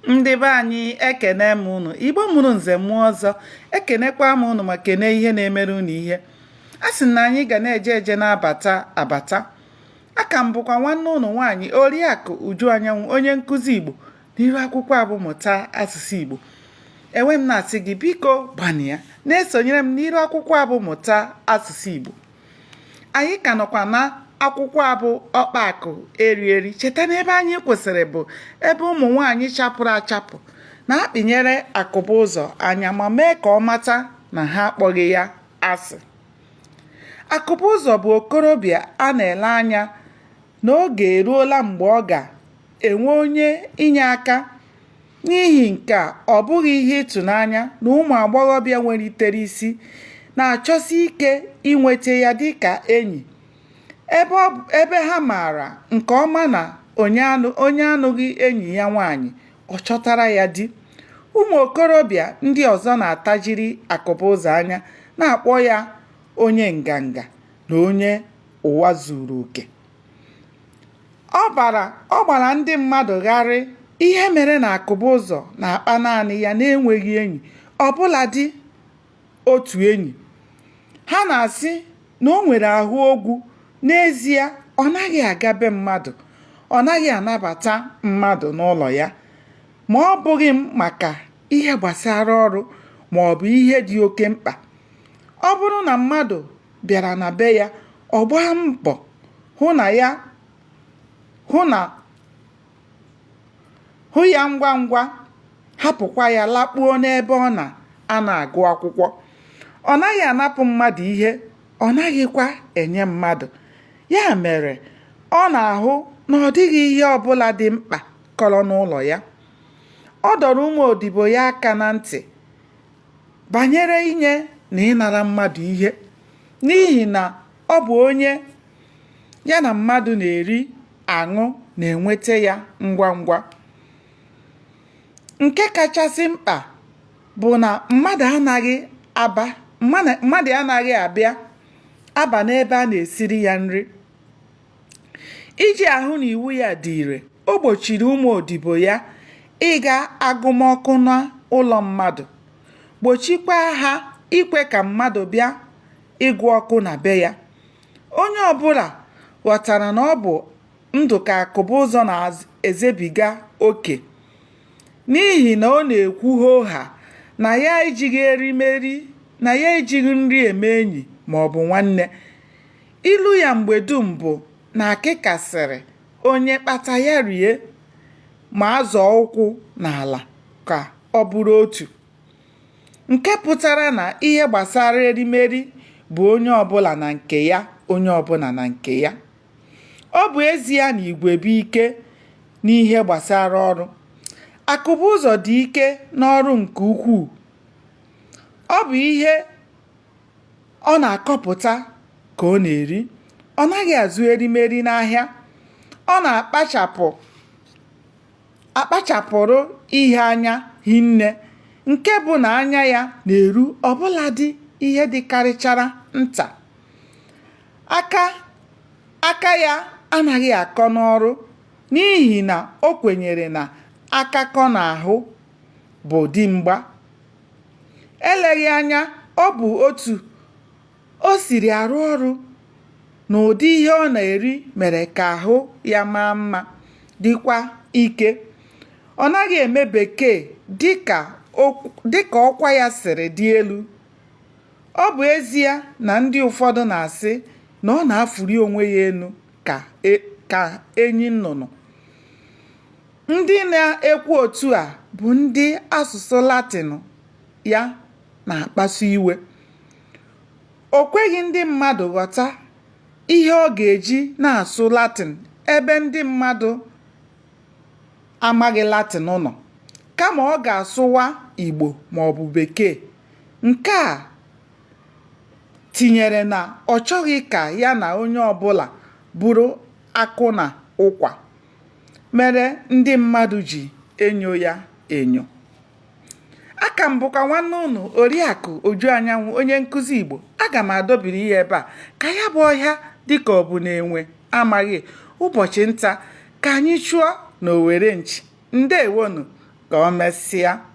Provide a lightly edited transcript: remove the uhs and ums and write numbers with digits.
Ndị be anyị ekene m unu. Igbo mụrụ nze mụọ ọzọ, ekenekwa m unu ma kene ihe na-emere unu ihe. A sị na anyị ga na-eje eje na-abata abata. Aka m bụkwa nwanne unu nwaanyị Oriakụ Uju Anyanwụ, onye nkụzi Igbo n'iru akwụkwọ abụmụta asụsụ Igbo. Enwe m na-asị gị biko gbani ya na-esonyere m n'iru akwụkwọ abụmụta asụsụ Igbo. Anyị ka nọkwa na akwụkwọ abụ ọkpaakụ erieri. Cheta n'ebe anyị kwụsịrị bụ ebe ụmụ nwaanyị chapụrụ achapụ na-akpịnyere akụba ụzọ anya ma mee ka ọ mata na ha akpọghị ya asị. Akụba ụzọ bụ okorobịa a na-ele anya na oge eruola mgbe ọ ga-enwe onye inye aka. N'ihi nke a, ọ bụghị ihe ịtụnanya na ụmụ agbọghọbịa nwelitere isi na-achọsi ike inweta ya dịka enyi, ebe ha maara nke ọma na onye anụghị enyi ya nwaanyị ọ chọtara ya di. Ụmụ okorobịa ndị ọzọ na-atajiri akụba ụzọ anya na-akpọ ya onye nganga na onye ụwa zuru oke. Ọ gbara ndị mmadụ gharị ihe mere na akụba ụzọ na-akpa naanị ya na-enweghị enyi ọbụladị otu enyi. Ha na-asị na o nwere ahụ ogwu. N'ezie, ọ naghị aga be mmadụ, ọ naghị anabata mmadụ n'ụlọ ya, ma ọ bụghị maka ihe gbasara ọrụ ma ọ bụ ihe dị oke mkpa. Ọ bụrụ na mmadụ bịara na be ya, ọ gbaa mbọ hụ ya ngwa ngwa, hapụkwa ya lakpuo n'ebe ọ na-agụ akwụkwọ. Ọ naghị anapụ mmadụ ihe, ọ naghịkwa enye mmadụ. Ya mere, ọ na-ahụ na ọ dịghị ihe ọbụla dị mkpa kọrọ n'ụlọ ya. Ọ dọrọ ụmụ odibo ya aka na ntị banyere inye na ịnara mmadụ ihe, n'ihi na ọ bụ onye ya na mmadụ na-eri aṅụ na-enweta ya ngwa ngwa. Nke kachasị mkpa bụ na mmadụ anaghị aba n'ebe a na-esiri ya nri. Iji ahụ na iwu ya dị ire, o gbochiri ụmụ odibo ya ịga agụmọkụ n'ụlọ mmadụ, gbochikwa ha ikwe ka mmadụ bịa ịgụ ọkụ na be ya. Onye ọbụla ghọtara na ọ bụ ndụ ka akụba ụzọ na-ezebiga oke, n'ihi na ọ na-ekwu hoha na ya ejighị nri eme enyi ma ọ bụ nwanne. Ilu ya mgbe dum bụ na akịka sịrị onye kpata ya rie, ma azọọ ụkwụ n'ala ka ọ bụrụ otu. Nke pụtara na ihe gbasara erimeri bụ onye ọbụla na nke ya, onye ọbụla na nke ya. Ọ bụ ezie na igwe bụ ike n'ihe gbasara ọrụ, akụba ụzọ dị ike n'ọrụ nke ukwuu. Ọ bụ ihe ọ na-akọpụta ka ọ na-eri. Ọ naghị azụ erimeri n'ahịa. Ọ na-akpachapụrụ ihe anya hinne, nke bụ na anya ya na-eru ọbụladị ihe dịkarịchara nta. Aka ya anaghị akọ n'ọrụ, n'ihi na o kwenyere na akakọ n'ahụ bụ dimgba. Eleghị anya, ọ bụ otu o siri arụ ọrụ na ụdị ihe ọ na-eri mere ka ahụ ya maa mma, dịkwa ike. Ọ naghị eme bekee dịka ọkwa ya siri dị elu. Ọ bụ ezie na ndị ụfọdụ na-asị na ọ na-afụli onwe ya elu ka enyi nnụnụ. Ndị na-ekwu otu a bụ ndị asụsụ Latịn ya na-akpasu iwe. O kweghị ndị mmadụ ghọta ihe ọ ga-eji na-asụ Latịn ebe ndị mmadụ amaghị Latịn nọ, kama ọ ga-asụwa Igbo ma ọ bụ Bekee. Nke a tinyere na ọ chọghị ka ya na onye ọbụla bụrụ akụ na ụkwa, mere ndị mmadụ ji enyo ya enyo. Aka m bụkwa nwanne unu Oriakụ Uju Anyanwụ, onye nkụzi Igbo. Aga m adọbiri ihe ebe a ka ya bụ ọhịa dịka ọ bụ na enwe amaghị ụbọchị nta ka anyị chụọ na Owere nchi. Ndewonu. ka o mesịa.